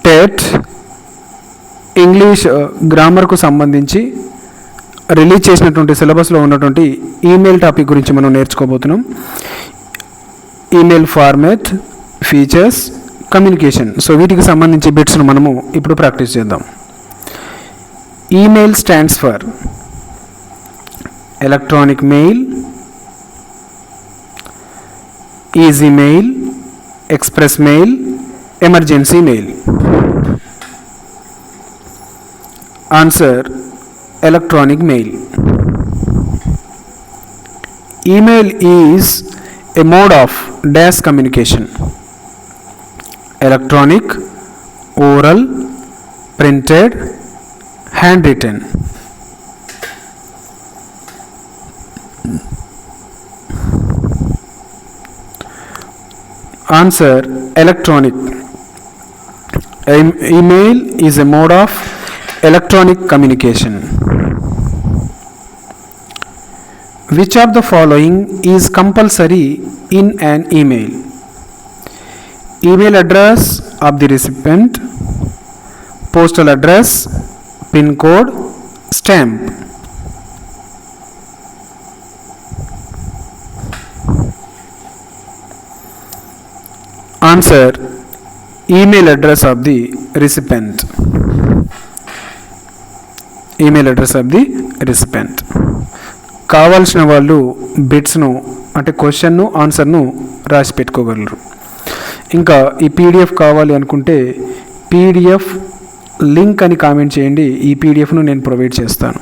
TET English గ్రామర్కు సంబంధించి release చేసినటువంటి సిలబస్లో ఉన్నటువంటి ఈమెయిల్ టాపిక్ గురించి మనం నేర్చుకోబోతున్నాం. Email format, features, communication. So వీటికి సంబంధించి బిట్స్ను మనము ఇప్పుడు ప్రాక్టీస్ చేద్దాం. Email stands for electronic mail, easy mail, express mail, emergency mail. Answer electronic mail. Email is a mode of dash communication: electronic, oral, printed, handwritten. Answer electronic. Email is a mode of electronic communication. Which of the following is compulsory in an email? Email address of the recipient, postal address, PIN code, stamp. Answer email address of the recipient. Email address of the recipient. కావాల్సిన వాళ్ళు బిట్స్ను అంటే క్వశ్చన్ను ఆన్సర్ను రాసి పెట్టుకోగలరు. ఇంకా ఈ PDF కావాలి అనుకుంటే PDF link అని comment చేయండి, ఈ పీడిఎఫ్ను నేను ప్రొవైడ్ చేస్తాను.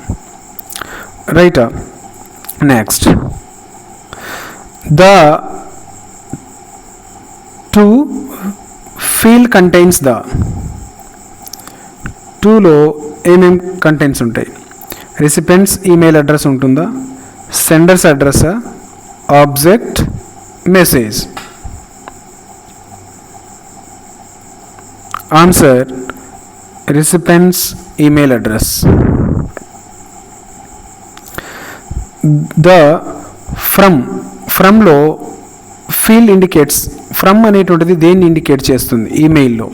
రైటా. Next, the to field contains the. టూలో ఏమేం కంటెంట్స్ ఉంటాయి? రెసిపెంట్స్ ఈమెయిల్ అడ్రస్ ఉంటుందా, సెండర్స్ అడ్రస్సా, object, message? Answer recipients email address. The ఫ్రమ్లో ఫీల్డ్ ఇండికేట్స్. ఫ్రమ్ అనేటువంటిది దేన్ని ఇండికేట్ చేస్తుంది ఈమెయిల్లో?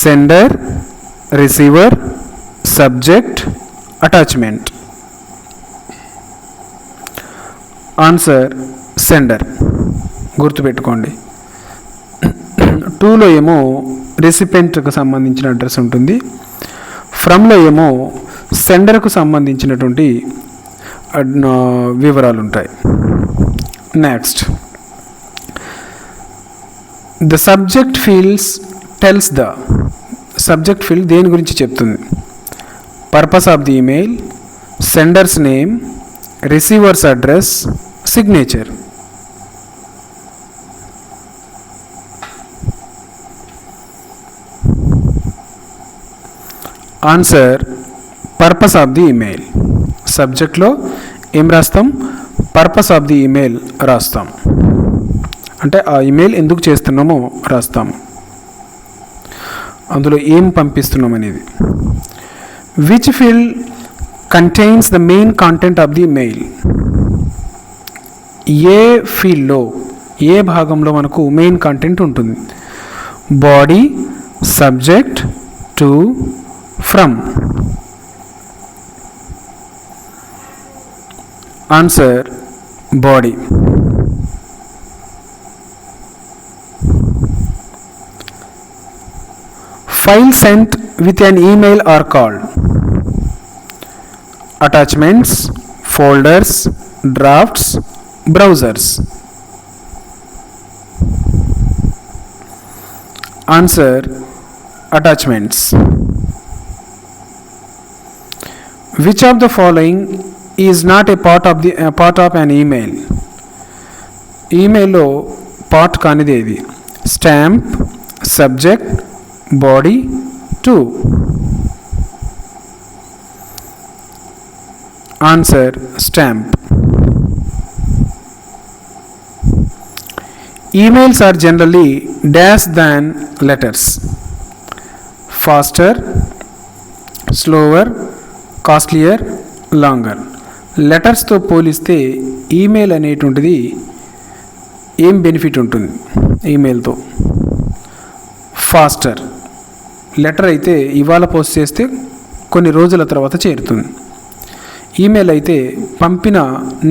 Sender, receiver, subject, attachment. Answer sender. గుర్తుపెట్టుకోండి. టూలో ఏమో రెసిపెంట్కు సంబంధించిన అడ్రస్ ఉంటుంది, ఫ్రమ్లో ఏమో సెండర్కు సంబంధించినటువంటి వివరాలు ఉంటాయి. Next, the subject fields tells the. Subject field దేని గురించి చెప్తుంది? Purpose of the email, senders name, receivers address, signature. Answer purpose of the email. సబ్జెక్ట్లో ఏం రాస్తాం? పర్పస్ ఆఫ్ ది ఈమెయిల్ రాస్తాం. అంటే ఆ ఈమెయిల్ ఎందుకు చేస్తున్నామో రాస్తాం, అందులో ఏం పంపిస్తున్నాం అనేది. Which field contains the main content of the mail? ఏ ఫీల్డ్లో, ఏ భాగంలో మనకు మెయిన్ కంటెంట్ ఉంటుంది? Body, subject, to, from. Answer body. Files sent with an email are called attachments, folders, drafts, browsers. Answer attachments. Which of the following is not a part of an email? Email lo part kanidi edi. Stamp, subject, body, to. Answer stamp. Emails are generally dash than letters. Faster, slower, costlier, longer. లెటర్స్తో పోలిస్తే email అనేటువంటిది ఏం benefit ఉంటుంది ఈమెయిల్తో? Faster. Letter అయితే ఇవాళ post చేస్తే కొన్ని రోజుల తర్వాత చేరుతుంది. ఈమెయిల్ అయితే పంపిన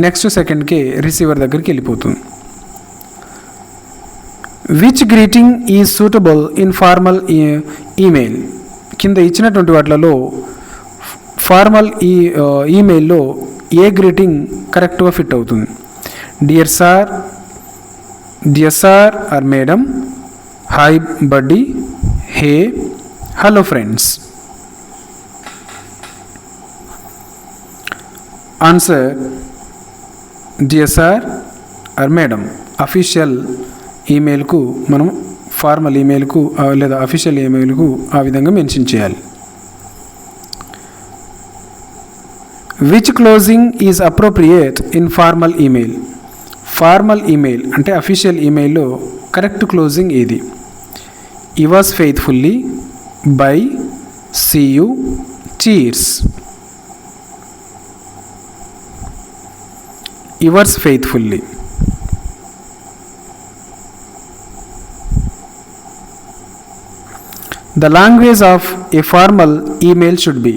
నెక్స్ట్ సెకండ్కే రిసీవర్ దగ్గరికి వెళ్ళిపోతుంది. Which greeting is suitable in formal email? కింద ఇచ్చినటువంటి వాటిలలో ఫార్మల్ ఈమెయిల్లో ఏ గ్రీటింగ్ కరెక్ట్గా ఫిట్ అవుతుంది? Dear sir or madam, hi buddy, hey, hello friends. Answer dear sir or madam. Official ఈమెయిల్కు మనం ఫార్మల్ ఈమెయిల్కు లేదా అఫీషియల్ ఈమెయిల్కు ఆ విధంగా మెన్షన్ చేయాలి. Which closing is appropriate in formal email? Formal email అంటే అఫీషియల్ ఈమెయిల్లో కరెక్ట్ క్లోజింగ్ ఏది? Yours faithfully, bye, see you, cheers. Yours faithfully. The language of a formal email should be.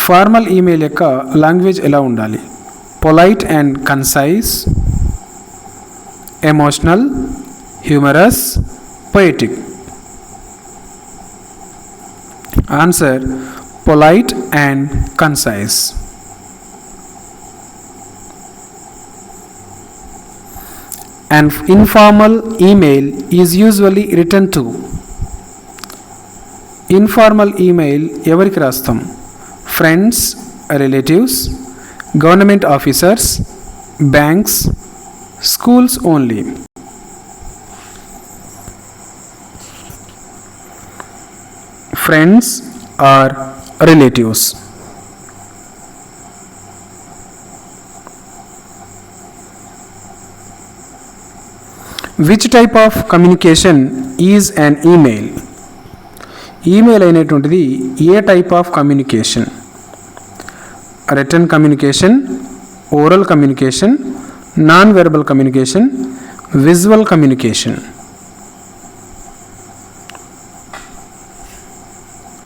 Formal email యొక్క language ఎలా ఉండాలి? Polite and concise, emotional, humorous, poetic. Answer polite and concise. An informal email is usually written to. Informal email ఎవరికి రాస్తాం? Friends, relatives, government officers, banks, schools only. Friends are relatives. Which type of communication is an email? Email అనేటువంటిది ఏ type of communication? Written communication, oral communication, non verbal communication, visual communication.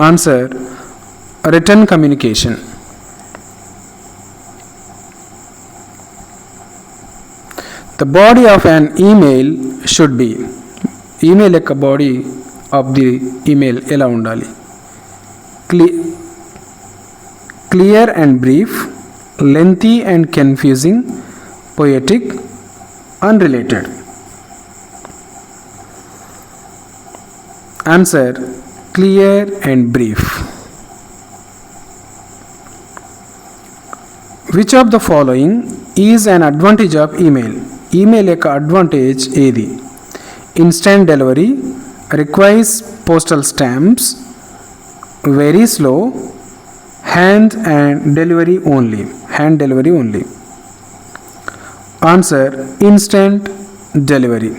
Answer written communication. The body of an email should be. Email యొక్క body of the email ఎలా ఉండాలి? Clear and brief, lengthy and confusing, poetic, unrelated. Answer clear and brief. Which of the following is an advantage of email? Email యొక్క advantage ఏది? Instant delivery, requires postal stamps, very slow, hand delivery only. Answer instant delivery.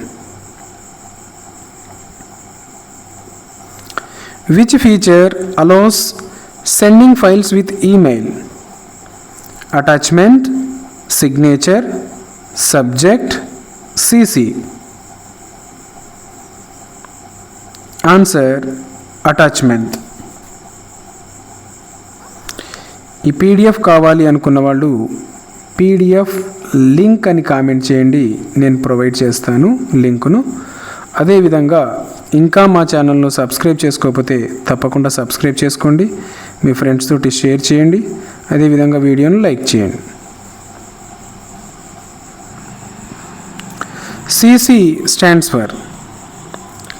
Which feature allows sending files with email? Attachment, signature, subject, CC. Answer attachment. ఈ PDF కావాలి అనుకున్న వాళ్ళు PDF link అని comment చేయండి, నేను provide చేస్తాను లింకును. అదేవిధంగా ఇంకా మా ఛానల్ను సబ్స్క్రైబ్ చేసుకోకపోతే తప్పకుండా సబ్స్క్రైబ్ చేసుకోండి, మీ ఫ్రెండ్స్ తోటి షేర్ చేయండి, అదేవిధంగా వీడియోను లైక్ చేయండి. CC stands for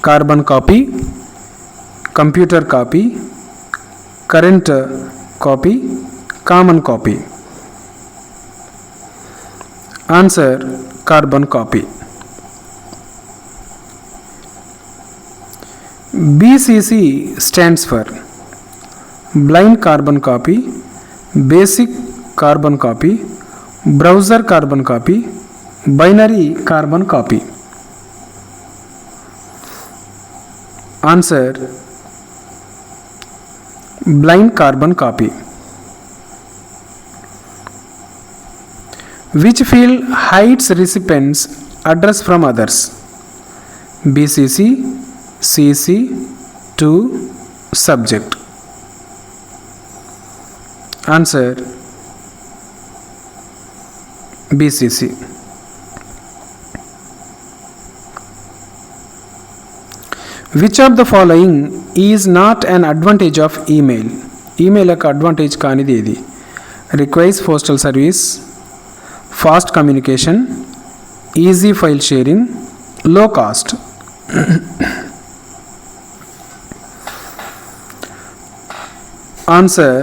carbon copy, computer copy, current copy, common copy. Answer carbon copy. BCC stands for blind carbon copy, basic carbon copy, browser carbon copy, binary carbon copy. Answer blind carbon copy. Which field hides recipient's address from others? BCC, CC to subject. Answer BCC. Which of the following is not an advantage of email? Email యొక్క advantage కానిది ఏది? Requires postal service, fast communication, easy file sharing, low cost. Answer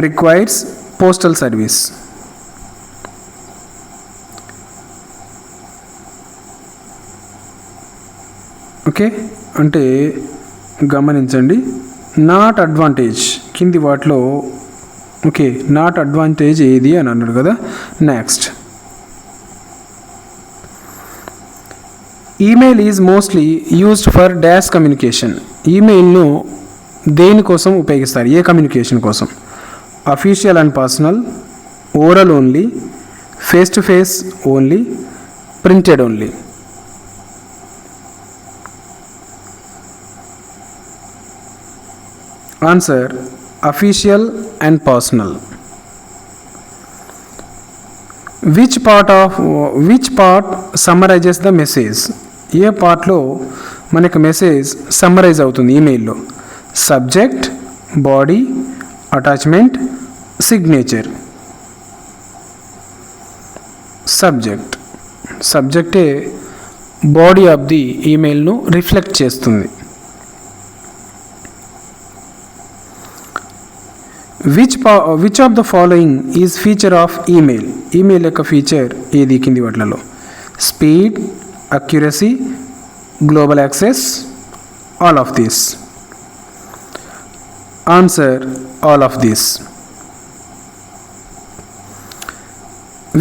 requires postal service. Okay, అంటే గమనించండి, not advantage కింది వాటిలో okay not advantage ఏది అని అన్నాడు కదా. Next, email is mostly used for dash communication. ఈమెయిల్ను దేనికోసం ఉపయోగిస్తారు? ఏ కమ్యూనికేషన్ కోసం? Official and personal, oral only, face to face only, printed only. Answer official and personal. Which part summarizes the message? ఏ పార్ట్లో మనకు మెసేజ్ సమ్మరైజ్ అవుతుంది ఈమెయిల్లో? Subject, body, attachment, signature. సబ్జెక్టే బాడీ ఆఫ్ ది ఈమెయిల్ను రిఫ్లెక్ట్ చేస్తుంది. Which of the following is feature of email? Email యొక్క feature ఏది కింది వాటిలలో? Speed, accuracy, global access, all of this. Answer all of this.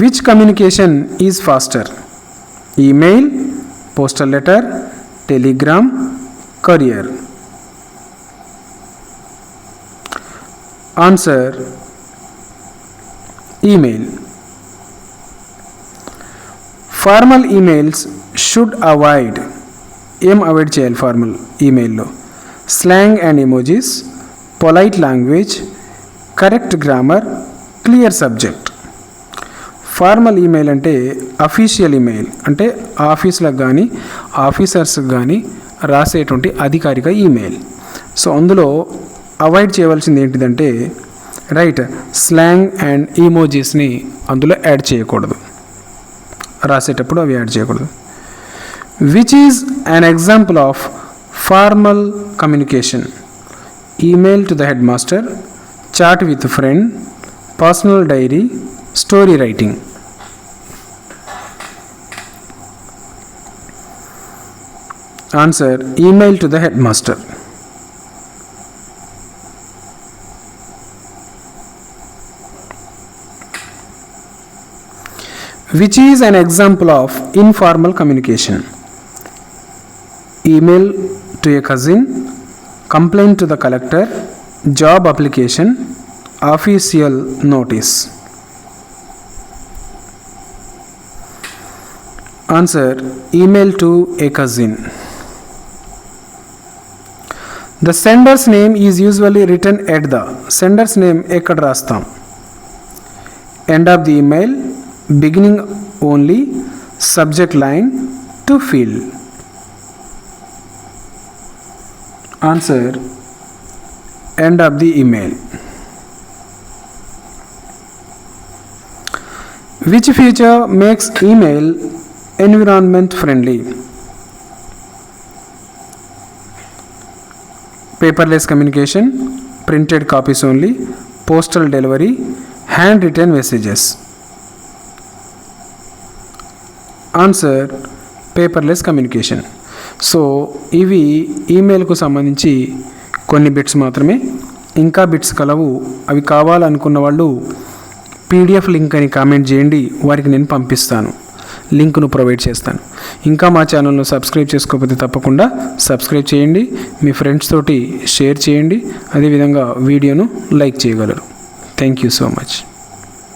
Which communication is faster? Email, postal letter, telegram, courier. Answer email. Formal emails should avoid. ఏం avoid చేయాలి formal ఈమెయిల్లో? Slang and emojis, polite language, correct grammar, clear subject. Formal email అంటే official email, అంటే ఆఫీసులకు కానీ ఆఫీసర్స్కి కానీ రాసేటువంటి అధికారిక email. So అందులో అవాయిడ్ చేయవలసింది ఏంటిదంటే రైట్ స్లాంగ్ అండ్ ఈమోజీస్ని అందులో యాడ్ చేయకూడదు, రాసేటప్పుడు అవి యాడ్ చేయకూడదు. Which is an example of formal communication? Email to the headmaster, chat with friend, personal diary, story writing. Answer email to the headmaster. Which is an example of informal communication? Email to a cousin, complaint to the collector, job application, official notice. Answer email to a cousin. The sender's name is usually written at the sender's name ekkada rastam? End of the email, beginning only, subject line, to fill. Answer end of the email. Which feature makes email environment friendly? Paperless communication, printed copies only, postal delivery, handwritten messages. Answer paperless communication. So ఇవి ఈమెయిల్కు సంబంధించి కొన్ని bits మాత్రమే, ఇంకా bits కలవు. అవి కావాలనుకున్న వాళ్ళు PDF link అని కామెంట్ చేయండి, వారికి నేను పంపిస్తాను, లింక్ను ప్రొవైడ్ చేస్తాను. ఇంకా మా ఛానల్ను సబ్స్క్రైబ్ చేసుకోకపోతే తప్పకుండా సబ్స్క్రైబ్ చేయండి, మీ ఫ్రెండ్స్ తోటి షేర్ చేయండి, అదేవిధంగా వీడియోను లైక్ చేయగలరు. Thank you so much.